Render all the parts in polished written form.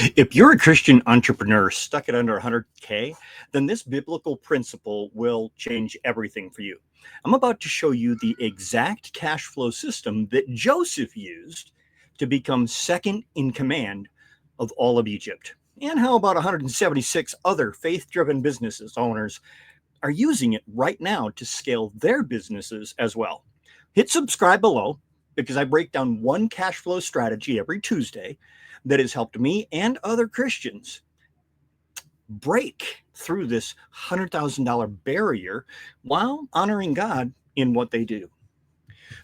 If you're a Christian entrepreneur stuck at under 100K, then this biblical principle will change everything for you. I'm about to show you the exact cash flow system that Joseph used to become second in command of all of Egypt, and how about 176 other faith driven businesses owners are using it right now to scale their businesses as well. Hit subscribe below because I break down one cash flow strategy every Tuesday that has helped me and other Christians break through this $100,000 barrier while honoring God in what they do.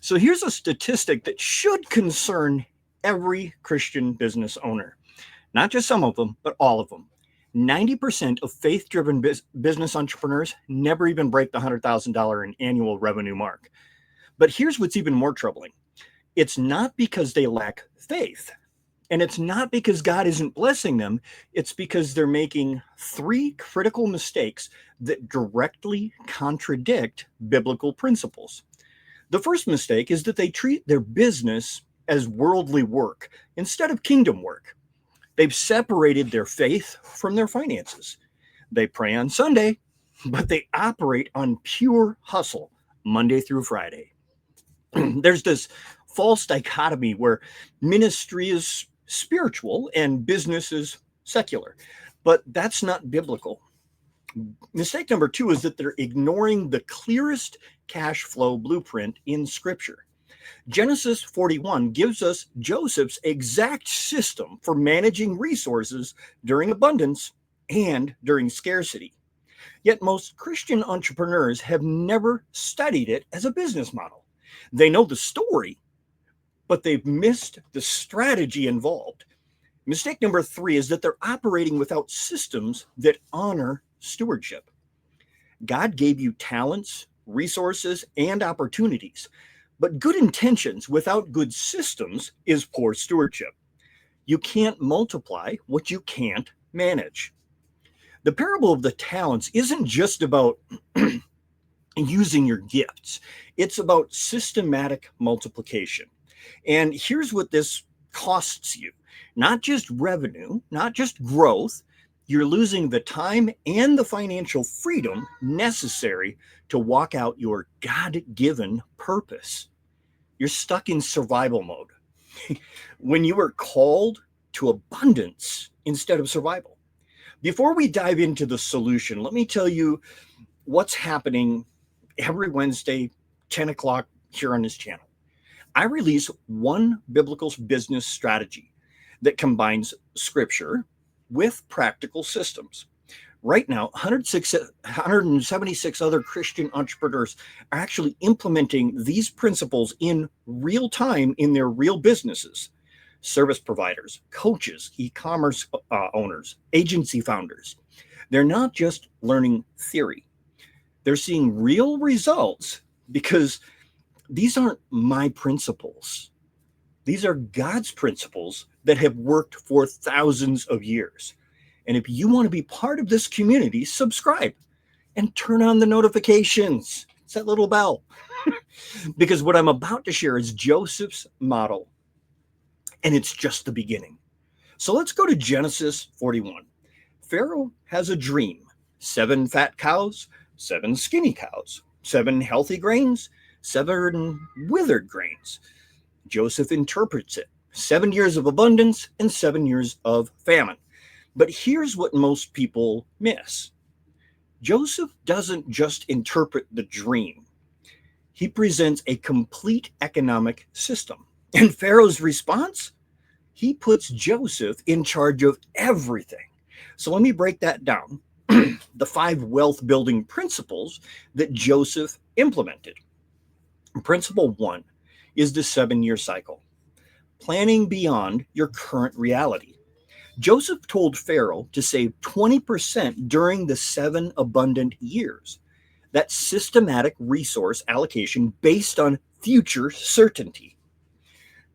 So here's a statistic that should concern every Christian business owner, not just some of them, but all of them. 90% of faith-driven business entrepreneurs never even break the $100,000 in annual revenue mark. But here's what's even more troubling. It's not because they lack faith. And it's not because God isn't blessing them. It's because they're making three critical mistakes that directly contradict biblical principles. The first mistake is that they treat their business as worldly work instead of kingdom work. They've separated their faith from their finances. They pray on Sunday, but they operate on pure hustle Monday through Friday. There's this false dichotomy where ministry is spiritual and business is secular, but that's not biblical. Mistake number two is that they're ignoring the clearest cash flow blueprint in Scripture. Genesis 41 gives us Joseph's exact system for managing resources during abundance and during scarcity. Yet most Christian entrepreneurs have never studied it as a business model. They know the story, but they've missed the strategy involved. Mistake number three is that they're operating without systems that honor stewardship. God gave you talents, resources, and opportunities, but good intentions without good systems is poor stewardship. You can't multiply what you can't manage. The parable of the talents isn't just about using your gifts. It's about systematic multiplication. And here's what this costs you. Not just revenue, not just growth. You're losing the time and the financial freedom necessary to walk out your God-given purpose. You're stuck in survival mode when you are called to abundance instead of survival. Before we dive into the solution, let me tell you what's happening every Wednesday, 10 o'clock here on this channel. I release one biblical business strategy that combines scripture with practical systems. Right now, 176 other Christian entrepreneurs are actually implementing these principles in real time in their real businesses. Service providers, coaches, e-commerce owners, agency founders. They're not just learning theory. They're seeing real results because these aren't my principles. These are God's principles that have worked for thousands of years. And if you want to be part of this community, subscribe and turn on the notifications. It's that little bell. Because what I'm about to share is Joseph's model, and it's just the beginning. So let's go to Genesis 41. Pharaoh has a dream. 7 fat cows, 7 skinny cows, 7 healthy grains, 7 withered grains. Joseph interprets it. 7 years of abundance and 7 years of famine. But here's what most people miss. Joseph doesn't just interpret the dream. He presents a complete economic system. And Pharaoh's response? He puts Joseph in charge of everything. So let me break that down. The 5 wealth building principles that Joseph implemented. Principle 1 is the 7-year cycle, planning beyond your current reality. Joseph told Pharaoh to save 20% during the 7 abundant years. That's systematic resource allocation based on future certainty.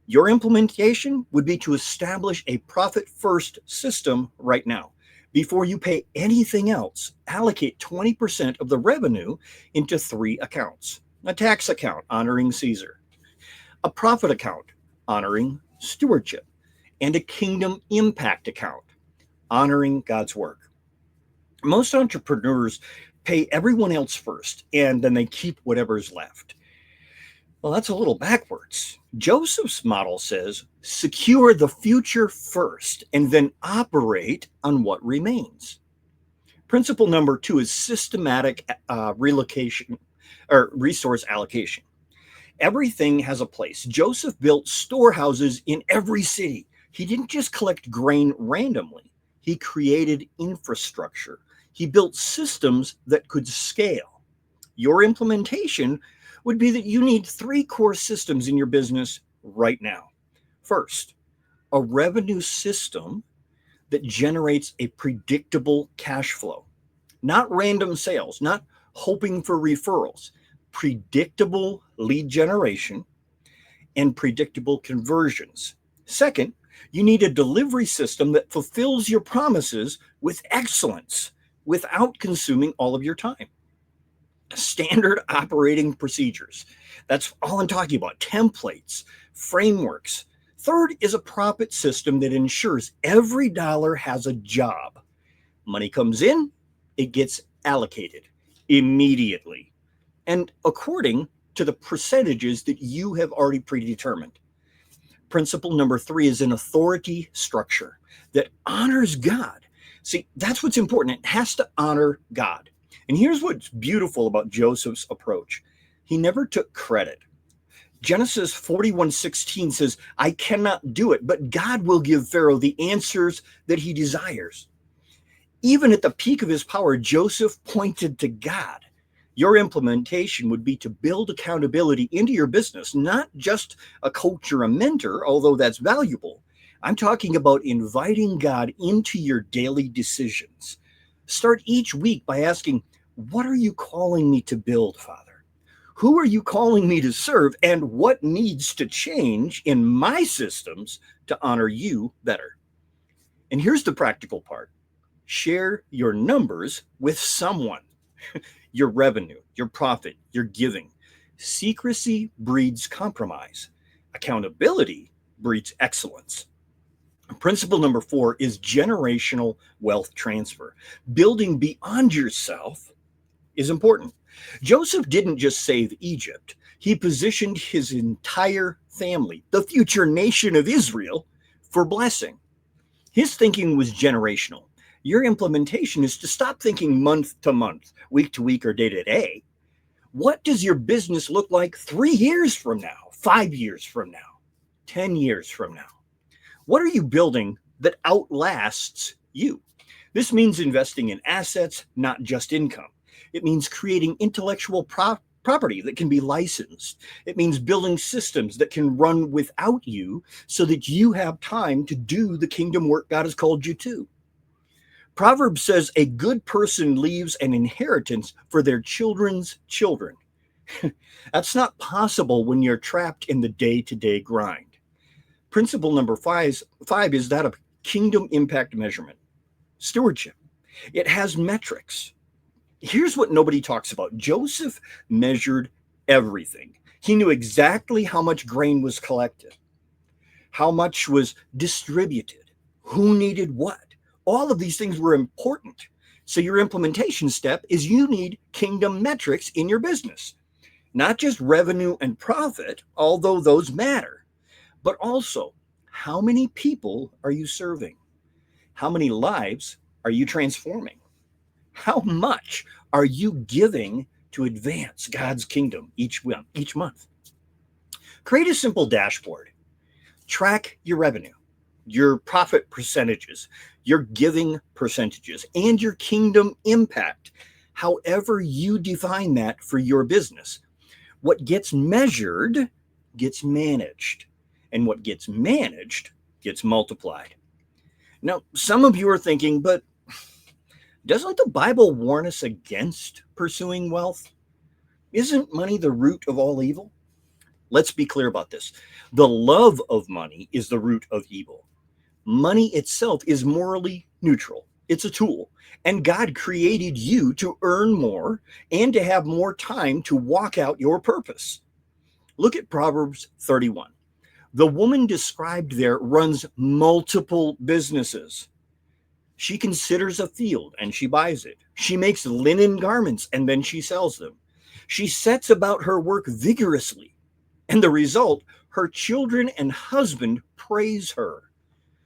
Your implementation would be to establish a profit-first system right now. Before you pay anything else, allocate 20% of the revenue into 3 accounts. A tax account honoring Caesar, a profit account honoring stewardship, and a kingdom impact account honoring God's work. Most entrepreneurs pay everyone else first, and then they keep whatever's left. Well, that's a little backwards. Joseph's model says secure the future first and then operate on what remains. Principle number 2 is systematic relocation or resource allocation. Everything has a place. Joseph built storehouses in every city. He didn't just collect grain randomly, he created infrastructure. He built systems that could scale. Your implementation would be that you need 3 core systems in your business right now. First, a revenue system that generates a predictable cash flow, not random sales, not hoping for referrals, predictable lead generation and predictable conversions. Second, you need a delivery system that fulfills your promises with excellence without consuming all of your time. Standard operating procedures. That's all I'm talking about. Templates, frameworks. Third is a profit system that ensures every dollar has a job. Money comes in, it gets allocated immediately and according to the percentages that you have already predetermined. Principle number 3 is an authority structure that honors God. See, that's what's important. It has to honor God. And here's what's beautiful about Joseph's approach. He never took credit. Genesis 41:16 says, I cannot do it, but God will give Pharaoh the answers that he desires. Even at the peak of his power, Joseph pointed to God. Your implementation would be to build accountability into your business, not just a coach or a mentor, although that's valuable. I'm talking about inviting God into your daily decisions. Start each week by asking, what are you calling me to build, Father? Who are you calling me to serve? And what needs to change in my systems to honor you better? And here's the practical part. Share your numbers with someone. Your revenue, your profit, your giving. Secrecy breeds compromise. Accountability breeds excellence. Principle number 4 is generational wealth transfer. Building beyond yourself is important. Joseph didn't just save Egypt. He positioned his entire family, the future nation of Israel, for blessing. His thinking was generational. Your implementation is to stop thinking month to month, week to week, or day to day. What does your business look like 3 years from now, 5 years from now, 10 years from now? What are you building that outlasts you? This means investing in assets, not just income. It means creating intellectual property that can be licensed. It means building systems that can run without you so that you have time to do the kingdom work God has called you to. Proverbs says a good person leaves an inheritance for their children's children. That's not possible when you're trapped in the day-to-day grind. Principle number 5 is that of kingdom impact measurement. Stewardship. It has metrics. Here's what nobody talks about. Joseph measured everything. He knew exactly how much grain was collected, how much was distributed, who needed what. All of these things were important. So your implementation step is you need kingdom metrics in your business. Not just revenue and profit, although those matter, but also how many people are you serving? How many lives are you transforming? How much are you giving to advance God's kingdom each month? Create a simple dashboard. Track your revenue, your profit percentages, your giving percentages, and your kingdom impact, however you define that for your business. What gets measured gets managed, and what gets managed gets multiplied. Now, some of you are thinking, but doesn't the Bible warn us against pursuing wealth? Isn't money the root of all evil? Let's be clear about this. The love of money is the root of evil. Money itself is morally neutral. It's a tool. And God created you to earn more and to have more time to walk out your purpose. Look at Proverbs 31. The woman described there runs multiple businesses. She considers a field and she buys it. She makes linen garments and then she sells them. She sets about her work vigorously. And the result, her children and husband praise her.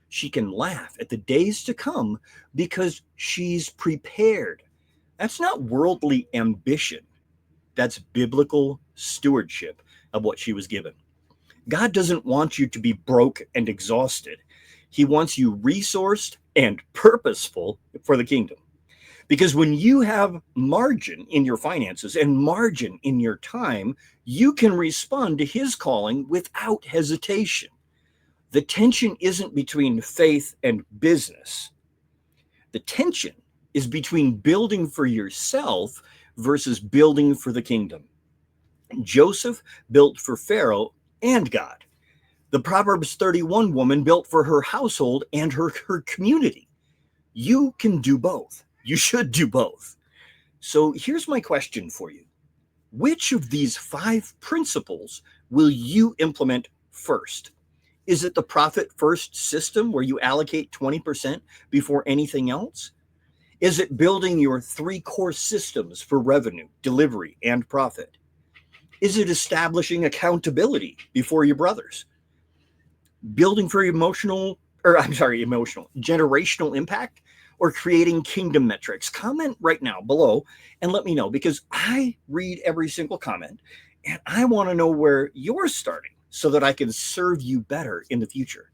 She can laugh at the days to come because she's prepared. That's not worldly ambition. That's biblical stewardship of what she was given. God doesn't want you to be broke and exhausted. He wants you resourced and purposeful for the kingdom. Because when you have margin in your finances and margin in your time, you can respond to his calling without hesitation. The tension isn't between faith and business. The tension is between building for yourself versus building for the kingdom. Joseph built for Pharaoh and God. The Proverbs 31 woman built for her household and her community. You can do both. You should do both. So here's my question for you. Which of these 5 principles will you implement first? Is it the profit first system where you allocate 20% before anything else? Is it building your 3 core systems for revenue, delivery, and profit? Is it establishing accountability before your brothers? Building for generational impact, or creating kingdom metrics? Comment right now below and let me know, because I read every single comment and I want to know where you're starting so that I can serve you better in the future.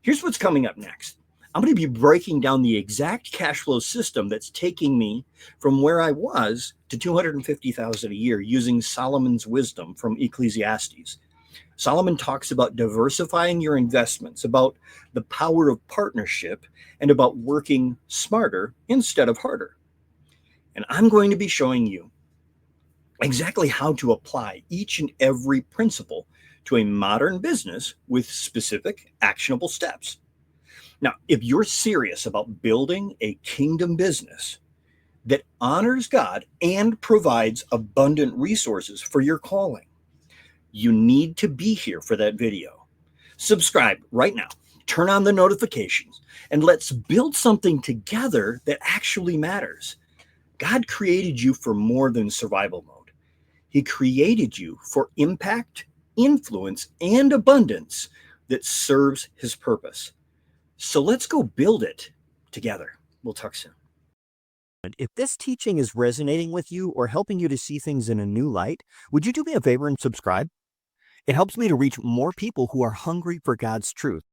Here's what's coming up next. I'm going to be breaking down the exact cash flow system that's taking me from where I was to $250,000 a year using Solomon's wisdom from Ecclesiastes. Solomon talks about diversifying your investments, about the power of partnership, and about working smarter instead of harder. And I'm going to be showing you exactly how to apply each and every principle to a modern business with specific actionable steps. Now, if you're serious about building a kingdom business that honors God and provides abundant resources for your calling, you need to be here for that video. Subscribe right now, turn on the notifications, and let's build something together that actually matters. God created you for more than survival mode. He created you for impact, influence, and abundance that serves his purpose. So let's go build it together. We'll talk soon. If this teaching is resonating with you or helping you to see things in a new light, would you do me a favor and subscribe? It helps me to reach more people who are hungry for God's truth.